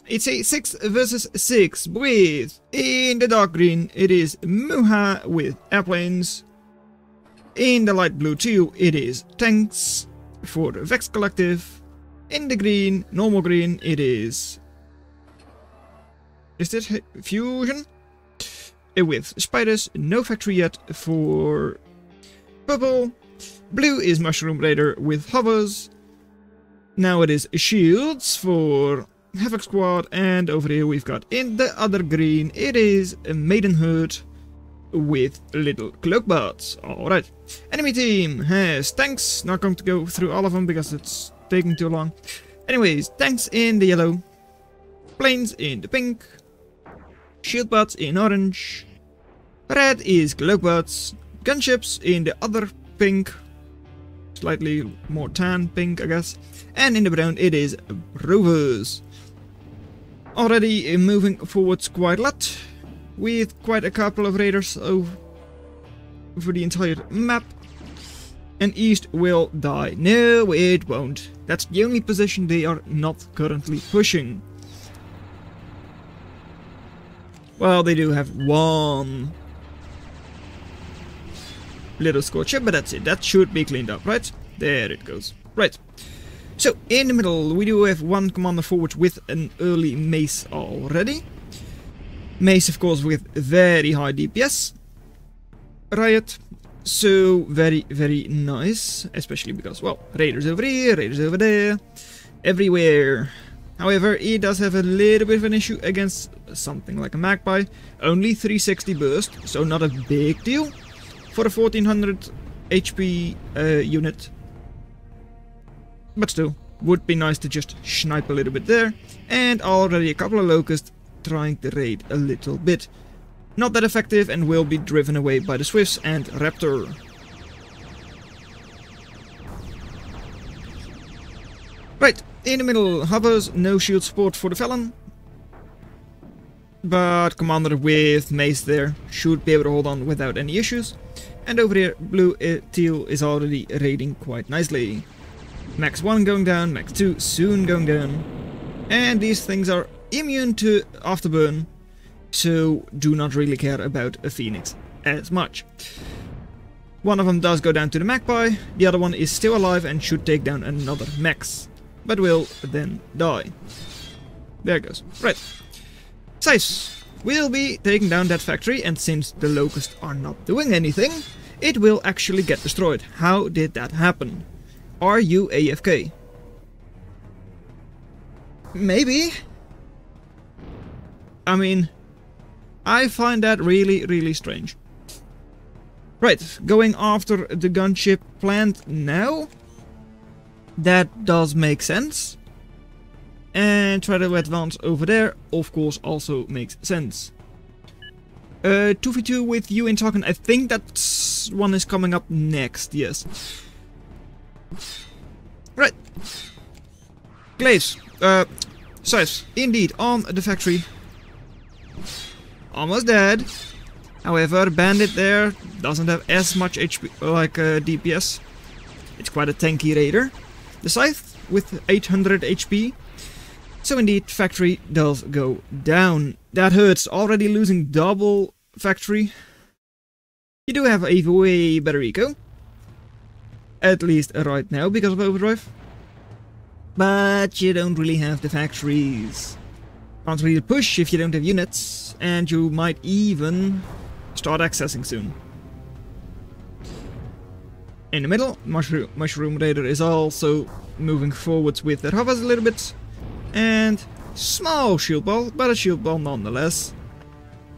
It's a 6 versus 6 with, in the dark green, it is Muha with airplanes. In the light blue too, it is tanks for the Vex Collective. In the green, normal green, it is this Fusion? With spiders, no factory yet for purple. Blue is Mushroom Raider with hovers. Now it is shields for Havoc Squad, and over here we've got in the other green, it is a Maidenhood with little cloak bots. Alright. Enemy team has tanks. Not going to go through all of them because it's taking too long. Anyways, tanks in the yellow. Planes in the pink. Shield bots in orange. Red is cloak bots. Gunships in the other pink. Slightly more tan pink, I guess. And in the brown it is rovers. Already moving forwards quite a lot, with quite a couple of raiders over the entire map. And east will die. No, it won't. That's the only position they are not currently pushing. Well, they do have one little scorcher, but that's it. That should be cleaned up, right? There it goes. Right. So, in the middle, we do have one commander forward with an early mace already. Mace, of course, with very high DPS. Riot. So, very, very nice. Especially because, well, raiders over here, raiders over there. Everywhere. However, he does have a little bit of an issue against something like a magpie. Only 360 burst, so not a big deal for a 1400 HP unit. But still, would be nice to just snipe a little bit there. And already a couple of locusts trying to raid a little bit. Not that effective and will be driven away by the Swifts and Raptor. Right, in the middle, hovers, no shield support for the Felon. But commander with mace there should be able to hold on without any issues. And over here, blue teal is already raiding quite nicely. Max 1 going down, Max 2 soon going down. And these things are immune to afterburn, so do not really care about a Phoenix as much. One of them does go down to the Magpie, the other one is still alive and should take down another Max, but will then die. There it goes. Right. Scythe will be taking down that factory, and since the locusts are not doing anything, it will actually get destroyed. How did that happen? Are you AFK? Maybe. I mean, I find that really, really strange. Right, going after the gunship plant now. That does make sense. And try to advance over there, of course, also makes sense. 2v2 with you in talking. I think that one is coming up next, yes. Right. Glaives. Scythe, indeed, on the factory. Almost dead. However, Bandit there doesn't have as much HP like DPS. It's quite a tanky raider. The Scythe with 800 HP. So indeed, factory does go down. That hurts. Already losing double factory. You do have a way better eco. At least right now because of overdrive. But you don't really have the factories. Can't really push if you don't have units. And you might even start accessing soon. In the middle, Mushroom Raider is also moving forwards with their hovers a little bit. And small shield ball, but a shield ball nonetheless,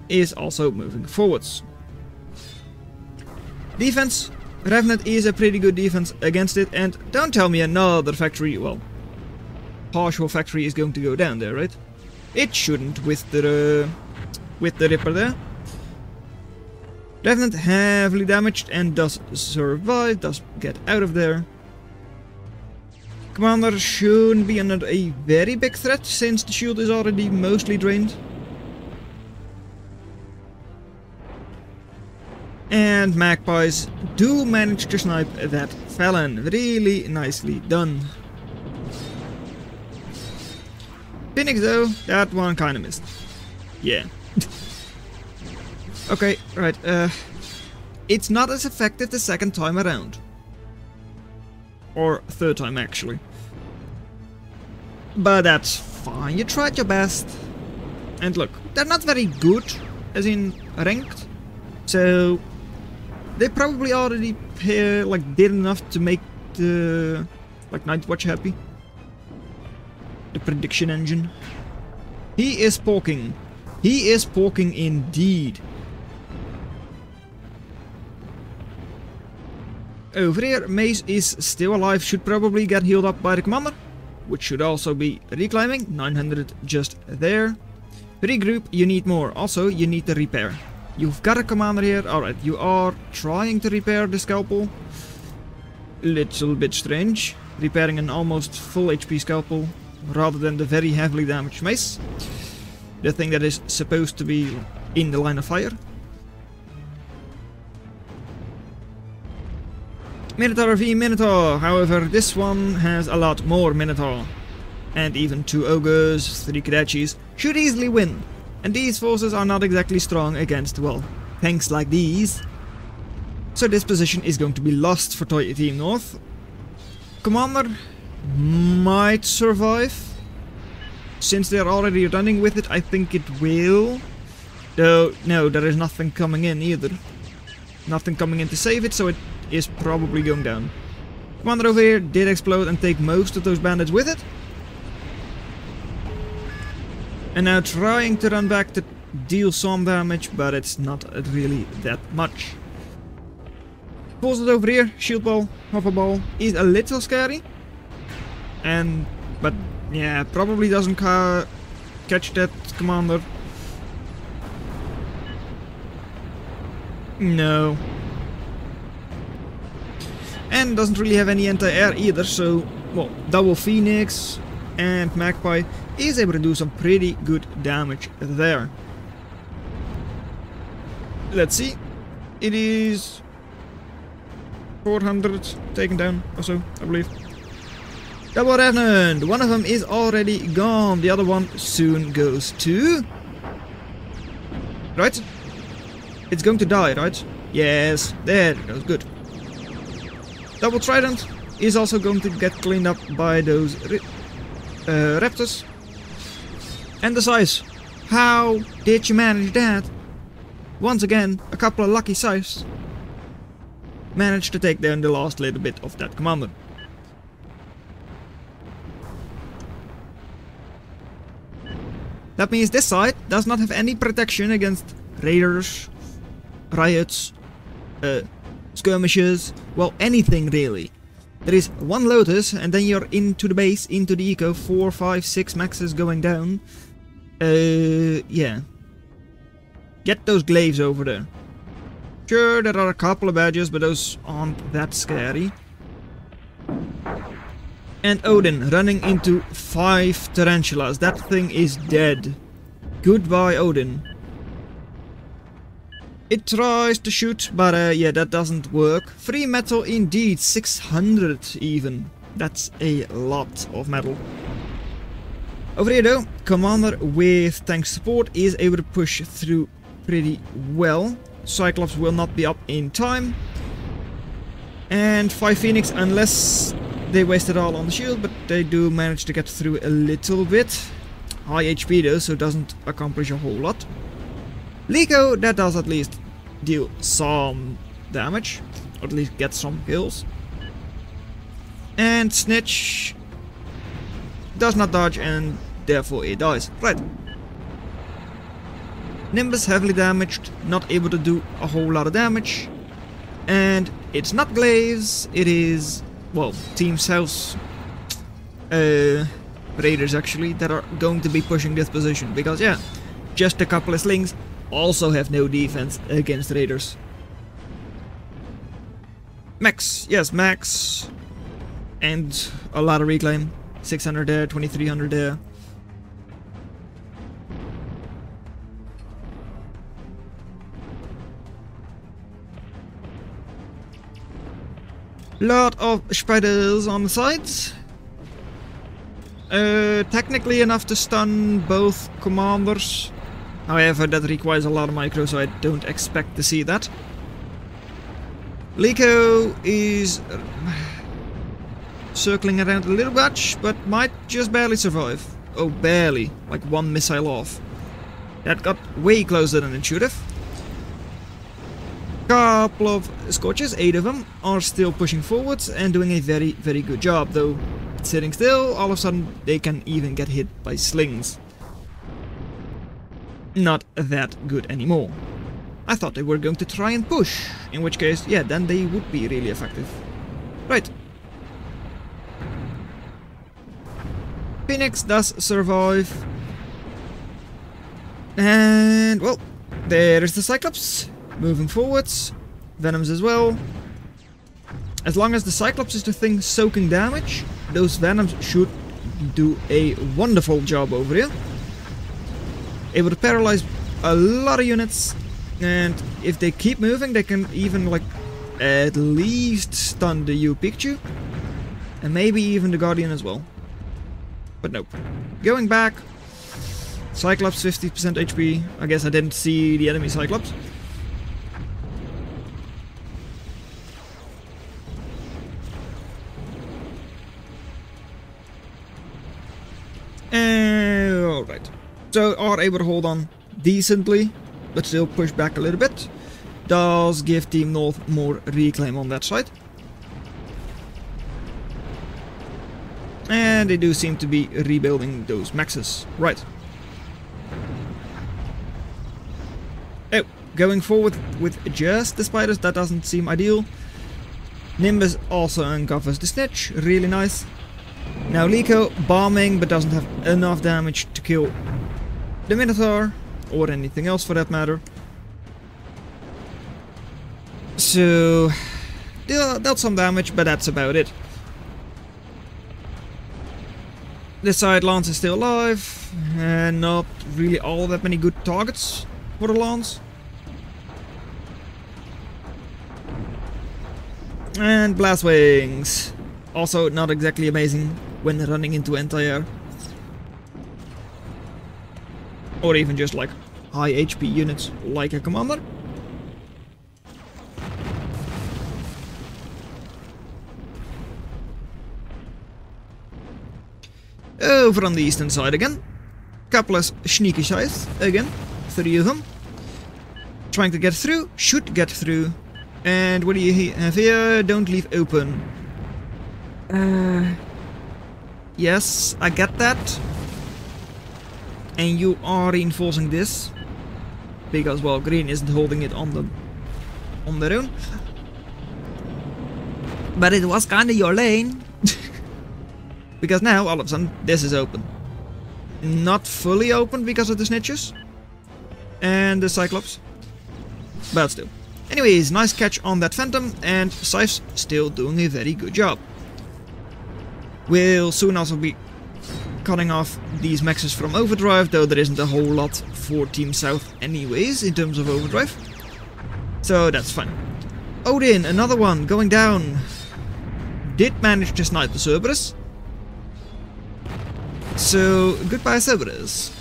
is also moving forwards. Defense. Revenant is a pretty good defense against it, and don't tell me another factory, well, partial factory is going to go down there, right? It shouldn't with the Ripper there. Revenant heavily damaged and does survive, does get out of there. Commander shouldn't be under a very big threat since the shield is already mostly drained. And Magpies do manage to snipe that Felon. Really nicely done. Phoenix though, that one kinda missed. Yeah. Okay, right, it's not as effective the second time around. Or third time actually. But that's fine, you tried your best. And look, they're not very good, as in ranked. So they probably already did enough to make the Nightwatch happy. The prediction engine. He is poking. He is poking indeed. Over here, Mace is still alive, should probably get healed up by the commander, which should also be reclaiming, 900 just there. Regroup, you need more, also you need the repair. You've got a commander here, alright, you are trying to repair the scalpel. Little bit strange, repairing an almost full HP scalpel, rather than the very heavily damaged Mace. The thing that is supposed to be in the line of fire. Minotaur v Minotaur, however this one has a lot more Minotaur. And even 2 Ogres, 3 Kadachis should easily win. And these forces are not exactly strong against, well, tanks like these. So this position is going to be lost for Team North. Commander might survive. Since they're already running with it, I think it will. Though, no, there is nothing coming in either. Nothing coming in to save it, so it is probably going down. Commander over here did explode and take most of those bandits with it. And now trying to run back to deal some damage, but it's not really that much. Forces over here, shield ball, hover ball, is a little scary. But yeah, probably doesn't catch that commander. No. And doesn't really have any anti-air either, so, well, double Phoenix and Magpie is able to do some pretty good damage there. Let's see. It is 400 taken down or so, I believe. Double Revenant! One of them is already gone, the other one soon goes too. Right? It's going to die, right? Yes, there it goes, good. Double Trident is also going to get cleaned up by those raptors. And the size. How did you manage that? Once again, a couple of lucky scythes managed to take down the last little bit of that commander. That means this side does not have any protection against raiders, riots, skirmishes, well, anything really. There is one Lotus and then you're into the base, into the eco, 4, 5, 6 maxes going down. Yeah. Get those glaives over there. Sure, there are a couple of badges, but those aren't that scary. And Odin running into 5 tarantulas. That thing is dead. Goodbye, Odin. It tries to shoot, but yeah, that doesn't work. Free metal indeed, 600 even. That's a lot of metal. Over here though, Commander with tank support is able to push through pretty well. Cyclops will not be up in time. And 5 Phoenix, unless they waste it all on the shield, but they do manage to get through a little bit. High HP though, so it doesn't accomplish a whole lot. Liko, that does at least deal some damage, or at least get some kills. And Snitch does not dodge and therefore it dies. Right. Nimbus heavily damaged, not able to do a whole lot of damage. And it's not Glaives, it is, well, Team South Raiders actually that are going to be pushing this position. Because yeah, just a couple of slings also have no defense against Raiders. Max, yes, Max. And a lot of reclaim. 600 there, 2300 there. Lot of spiders on the sides. Technically enough to stun both commanders. However, that requires a lot of micro, so I don't expect to see that. Liko is circling around a little bit, but might just barely survive. Oh, barely. Like one missile off. That got way closer than it should have. Couple of Scorches, 8 of them, are still pushing forwards and doing a very, very good job, though sitting still, all of a sudden they can even get hit by slings. Not that good anymore. I thought they were going to try and push, in which case, yeah, then they would be really effective. Right. Phoenix does survive. And, well, there is the Cyclops. Moving forwards. Venoms as well. As long as the Cyclops is the thing soaking damage, those Venoms should do a wonderful job over here. Able to paralyze a lot of units, and if they keep moving, they can even, like, at least stun the U-Pikachu, and maybe even the Guardian as well. But nope. Going back, Cyclops 50% HP. I guess I didn't see the enemy Cyclops. Alright. So are able to hold on decently, but still push back a little bit. Does give Team North more reclaim on that side. And they do seem to be rebuilding those maxes. Right. Oh, going forward with just the spiders, that doesn't seem ideal. Nimbus also uncovers the snitch, really nice. Now Liko bombing, but doesn't have enough damage to kill the Minotaur, or anything else for that matter. So, dealt some damage, but that's about it. This side, Lance is still alive, and not really all that many good targets for the Lance. And Blast Wings. Also not exactly amazing when running into anti-air. Or even just like high HP units like a commander. Over on the eastern side again. Couple of sneaky scythes again. 3 of them. Trying to get through. Should get through. And what do you have here? Don't leave open. Yes, I get that. And you are reinforcing this. Because, well, green isn't holding it on their own. But it was kinda your lane. Because now, all of a sudden, this is open. Not fully open because of the snitches. And the Cyclops. But still. Anyways, nice catch on that Phantom. And Scythe's still doing a very good job. We'll soon also be cutting off these maxes from overdrive, though there isn't a whole lot for Team South anyways in terms of overdrive. So that's fine. Odin, another one, going down. Did manage to snipe the Cerberus. So, goodbye Cerberus.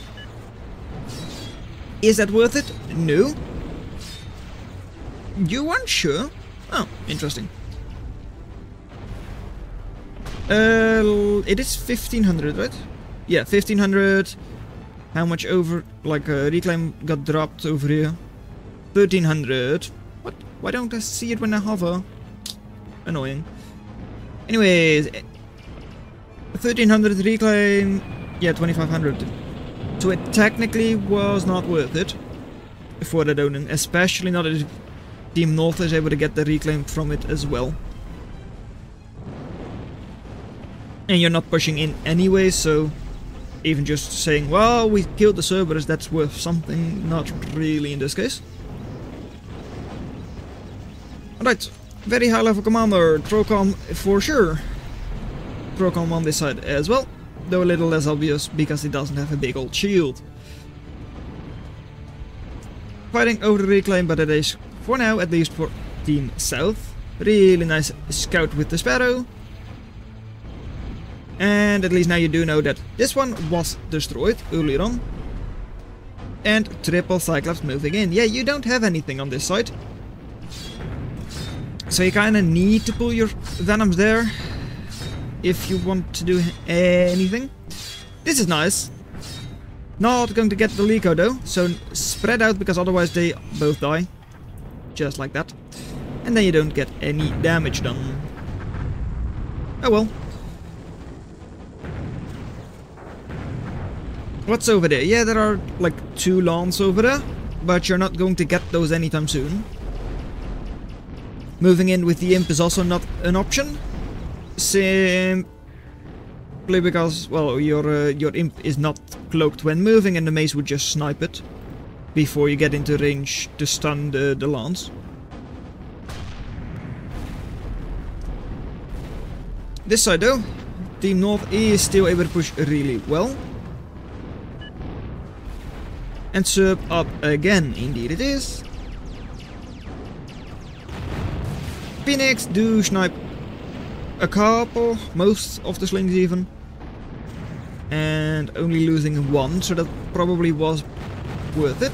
Is that worth it? No. You aren't sure? Oh, interesting. It is 1500, right? Yeah, 1500. How much over, like, reclaim got dropped over here? 1300. What? Why don't I see it when I hover? Annoying. Anyways, 1300 reclaim. Yeah, 2500. So it technically was not worth it for the Odin, especially not if Team North is able to get the reclaim from it as well. And you're not pushing in anyway, so even just saying, well, we killed the Cerberus, that's worth something, not really in this case. Alright, very high level commander, Trocom for sure. Trocom on this side as well, though a little less obvious because he doesn't have a big old shield. Fighting over the reclaim, but it is, for now, at least for Team South. Really nice scout with the Sparrow. And at least now you do know that this one was destroyed earlier on. And triple Cyclops moving in. Yeah, you don't have anything on this side. So you kinda need to pull your Venoms there if you want to do anything. This is nice. Not going to get the Lico though, so spread out because otherwise they both die. Just like that. And then you don't get any damage done. Oh well. What's over there? Yeah, there are like 2 lawns over there, but you're not going to get those anytime soon. Moving in with the Imp is also not an option. Simply because, well, your Imp is not cloaked when moving and the mace would just snipe it before you get into range to stun the lance. This side though, Team North is still able to push really well. And sub up again, indeed it is. Phoenix do snipe a couple, most of the slings even. And only losing 1, so that probably was worth it.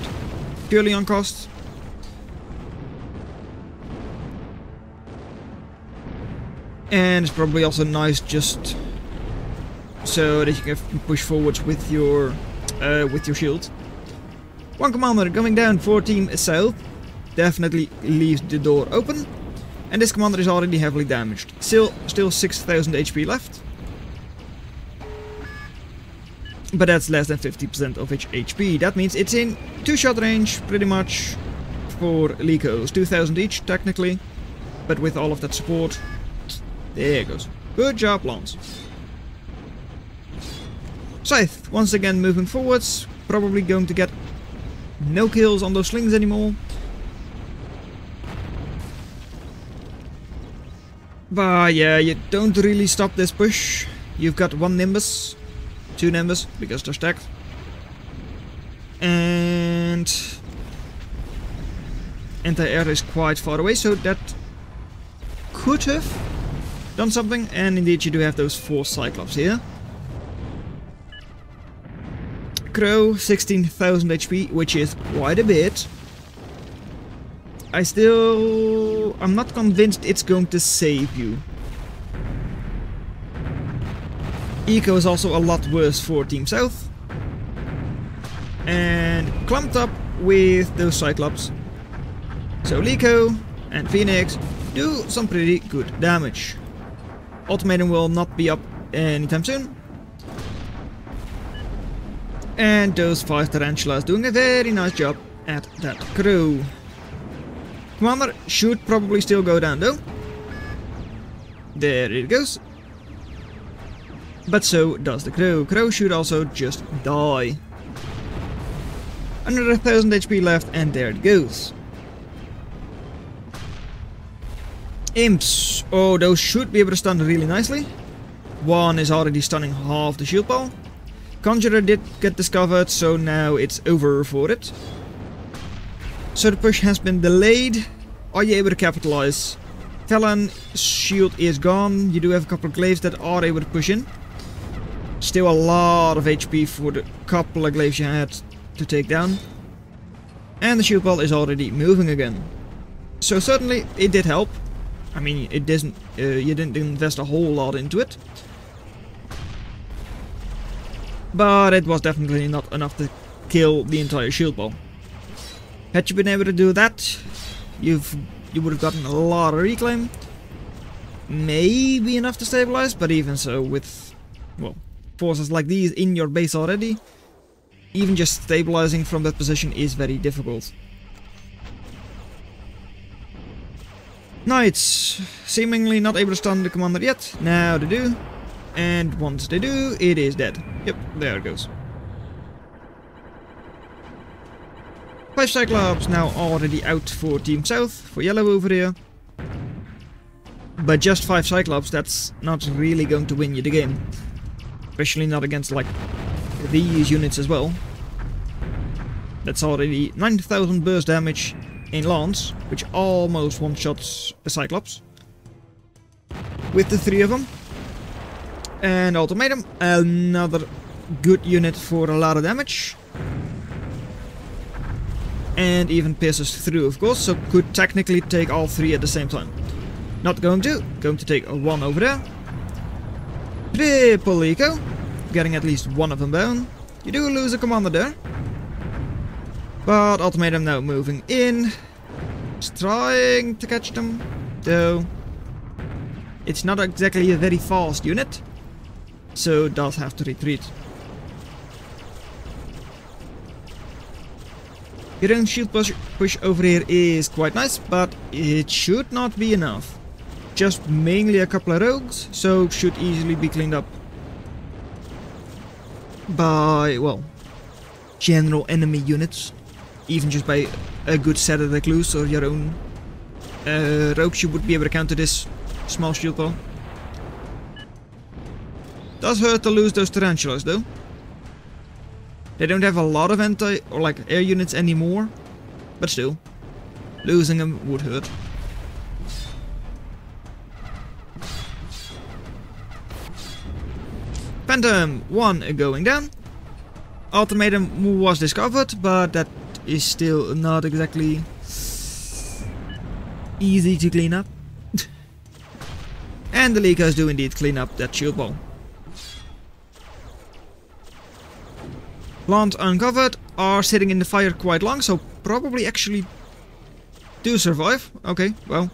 Purely on cost. And it's probably also nice just so that you can push forwards with your shield. One commander going down for Team South. Definitely leaves the door open. And this commander is already heavily damaged. Still 6,000 HP left. But that's less than 50% of its HP. That means it's in 2-shot range, pretty much, for Licos. 2,000 each, technically. But with all of that support, there it goes. Good job, Lance. Scythe, once again moving forwards. Probably going to get no kills on those slings anymore. But yeah, you don't really stop this push. You've got 1 Nimbus, 2 Nimbus, because they're stacked. And anti-air is quite far away, so that could have done something. And indeed you do have those 4 Cyclops here. Crow, 16,000 HP, which is quite a bit. I'm not convinced it's going to save you. Eco is also a lot worse for Team South. And clumped up with those Cyclops. So Lico and Phoenix do some pretty good damage. Ultimatum will not be up anytime soon. And those 5 Tarantulas doing a very nice job at that crew. Commander should probably still go down though. There it goes. But so does the Crow. Crow should also just die. Under 1,000 HP left and there it goes. Imps. Oh, those should be able to stun really nicely. One is already stunning half the shield ball. Conjurer did get discovered, so now it's over for it. So the push has been delayed. Are you able to capitalize? Talon's shield is gone. You do have a couple of glaives that are able to push in. Still a lot of HP for the couple of glaives you had to take down. And the shield ball is already moving again. So certainly it did help. I mean, it doesn't. You didn't invest a whole lot into it. But it was definitely not enough to kill the entire shield ball. Had you been able to do that, you would have gotten a lot of reclaim. Maybe enough to stabilize, but even so, with, well, forces like these in your base already, even just stabilizing from that position is very difficult. Knights, seemingly not able to stun the commander yet. Now they do. And once they do, it is dead. Yep, there it goes. 5 Cyclops now already out for Team South, for yellow over here. But just 5 Cyclops, that's not really going to win you the game. Especially not against, like, these units as well. That's already 9,000 burst damage in Lance, which almost one-shots a Cyclops. With the 3 of them. And ultimatum, another good unit for a lot of damage. And even pierces through, of course, so could technically take all three at the same time. Not going to take a 1 over there. Triple eco, getting at least one of them down. You do lose a commander there. But ultimatum now moving in. Just trying to catch them, though it's not exactly a very fast unit, so does have to retreat. Your own shield push over here is quite nice, but it should not be enough. Just mainly a couple of rogues, so should easily be cleaned up by, well, general enemy units. Even just by a good set of recluse or your own rogues, you would be able to counter this small shield wall. Does hurt to lose those tarantulas though. They don't have a lot of anti or like air units anymore, but still, losing them would hurt. Phantom 1 going down. Ultimatum was discovered, but that is still not exactly easy to clean up. And the Leakers do indeed clean up that shield wall. Plant uncovered are sitting in the fire quite long, so probably actually do survive. Okay, well.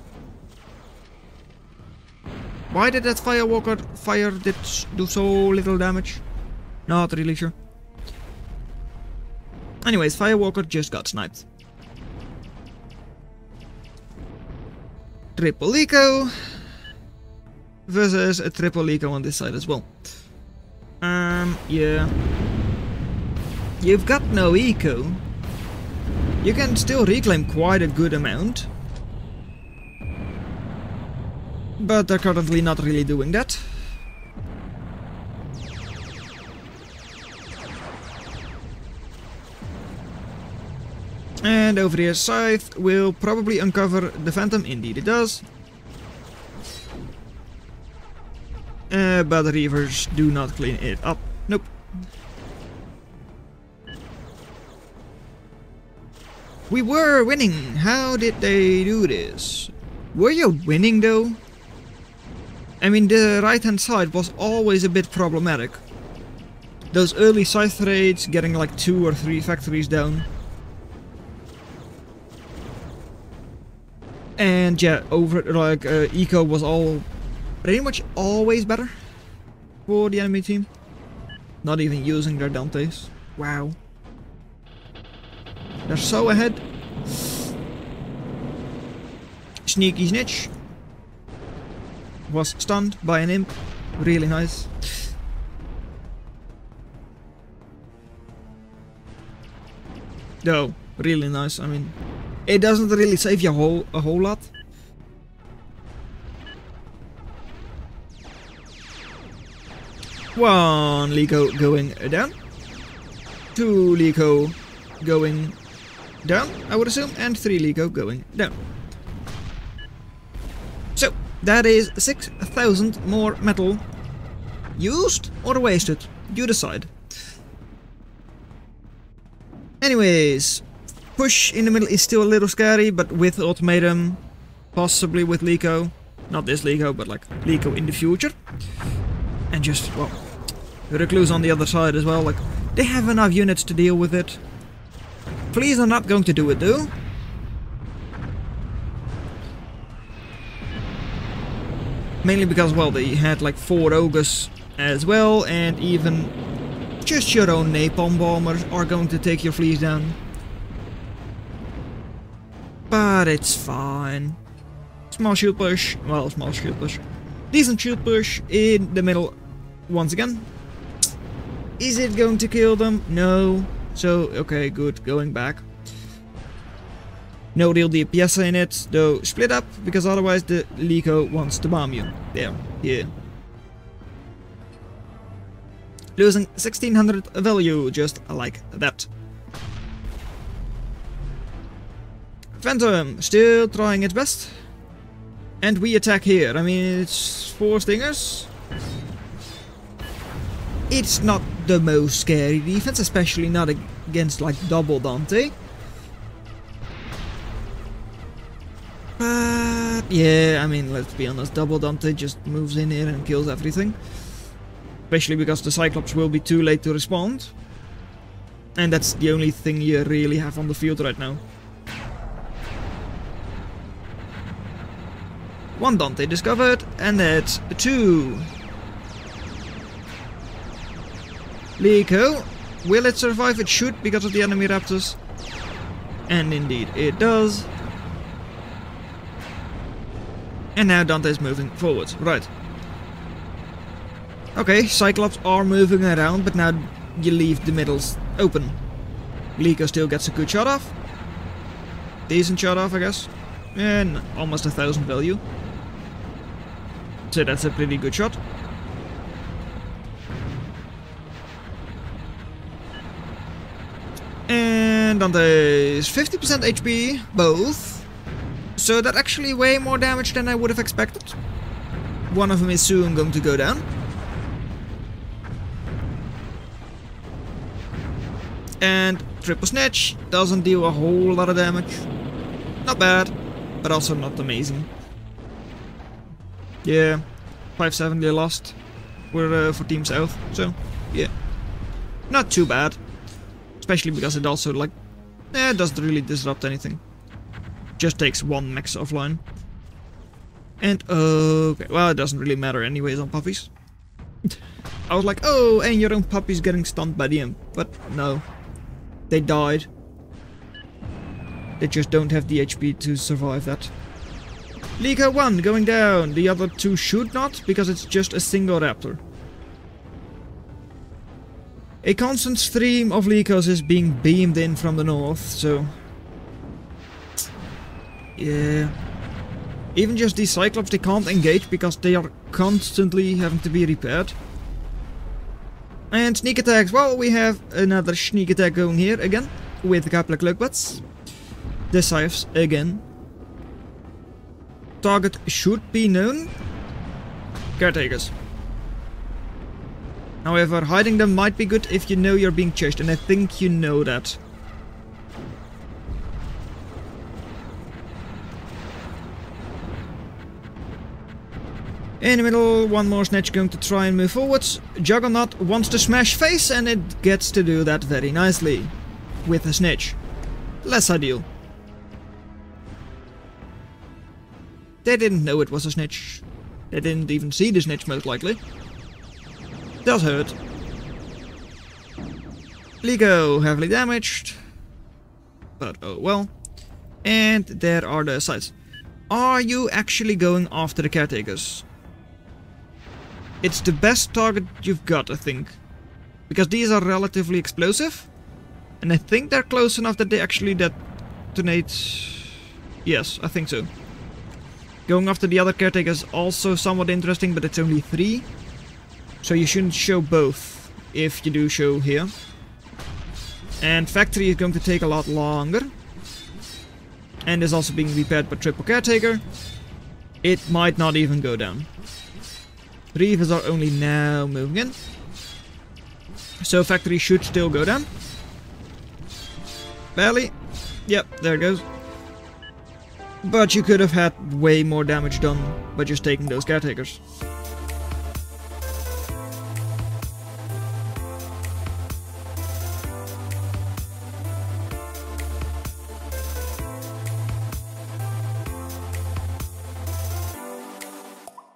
Why did that Firewalker fire do so little damage? Not really sure. Anyways, Firewalker just got sniped. Triple eco versus a triple eco on this side as well. Yeah. You've got no eco. You can still reclaim quite a good amount. But they're currently not really doing that. And over here, Scythe will probably uncover the Phantom. Indeed it does. But the Reavers do not clean it up. Nope. We were winning. How did they do this? Were you winning though? I mean, the right hand side was always a bit problematic. Those early Scythe raids, getting like 2 or 3 factories down. And yeah, over like eco was all pretty much always better for the enemy team. Not even using their Dantes. Wow. They're so ahead. Sneaky snitch. Was stunned by an imp. Really nice. No, really nice. I mean, it doesn't really save you a whole lot. One Lico going down. 2 Lico going down, I would assume, and 3 Lico going down. So, that is 6,000 more metal used or wasted. You decide. Anyways, push in the middle is still a little scary, but with ultimatum, possibly with Lico, not this Lico, but like Lico in the future, and just, well, recluse on the other side as well, like, they have enough units to deal with it. Please are not going to do it though. Mainly because, well, they had like 4 ogres as well, and even just your own napalm bombers are going to take your fleas down. But it's fine. Small shield push, well, small shield push. Decent shield push in the middle once again. Is it going to kill them? No. So, okay, good, going back. No real DPS in it, though split up, because otherwise the Lico wants to bomb you. There, here. Losing 1600 value, just like that. Phantom, still trying its best. And we attack here. I mean, it's 4 stingers. It's not the most scary defense, especially not against like double Dante. But yeah, I mean, let's be honest, double Dante just moves in here and kills everything. Especially because the Cyclops will be too late to respond. And that's the only thing you really have on the field right now. One Dante discovered, and that's 2. Lico, will it survive? It should, because of the enemy raptors. And indeed it does. And now Dante is moving forward. Right. Okay, Cyclops are moving around, but now you leave the middles open. Lico still gets a good shot off. Decent shot off, I guess. And almost 1,000 value. So that's a pretty good shot. And Dante's 50% HP, both. So that's actually way more damage than I would have expected. One of them is soon going to go down. And triple snatch doesn't deal a whole lot of damage. Not bad, but also not amazing. Yeah, 5-7 they lost for Team South, so yeah, not too bad. Especially because it also like, it doesn't really disrupt anything. Just takes 1 max offline. And okay, well, it doesn't really matter anyways on puppies. I was like, oh, and your own puppy's getting stunned by the imp, but no. They died. They just don't have the HP to survive that. Lico 1 going down. The other 2 should not, because it's just a single raptor. A constant stream of Licos is being beamed in from the north, so... yeah. Even just these Cyclops, they can't engage because they are constantly having to be repaired. And sneak attacks. Well, we have another sneak attack going here again with the couple of cloakbats. The scythes again. Target should be known. Caretakers. However, hiding them might be good if you know you're being chased, and I think you know that. In the middle, one more snatch going to try and move forwards. Juggernaut wants to smash face, and it gets to do that very nicely. With a snatch. Less ideal. They didn't know it was a snitch. They didn't even see the snitch, most likely. Does hurt. Lico heavily damaged. But oh well. And there are the sights. Are you actually going after the caretakers? It's the best target you've got, I think. Because these are relatively explosive. And I think they're close enough that they actually detonate. Yes, I think so. Going after the other caretakers is also somewhat interesting, but it's only 3. So you shouldn't show both, if you do show here. And factory is going to take a lot longer. And is also being repaired by triple caretaker. It might not even go down. Reavers are only now moving in. So factory should still go down. Barely. Yep, there it goes. But you could have had way more damage done by just taking those caretakers.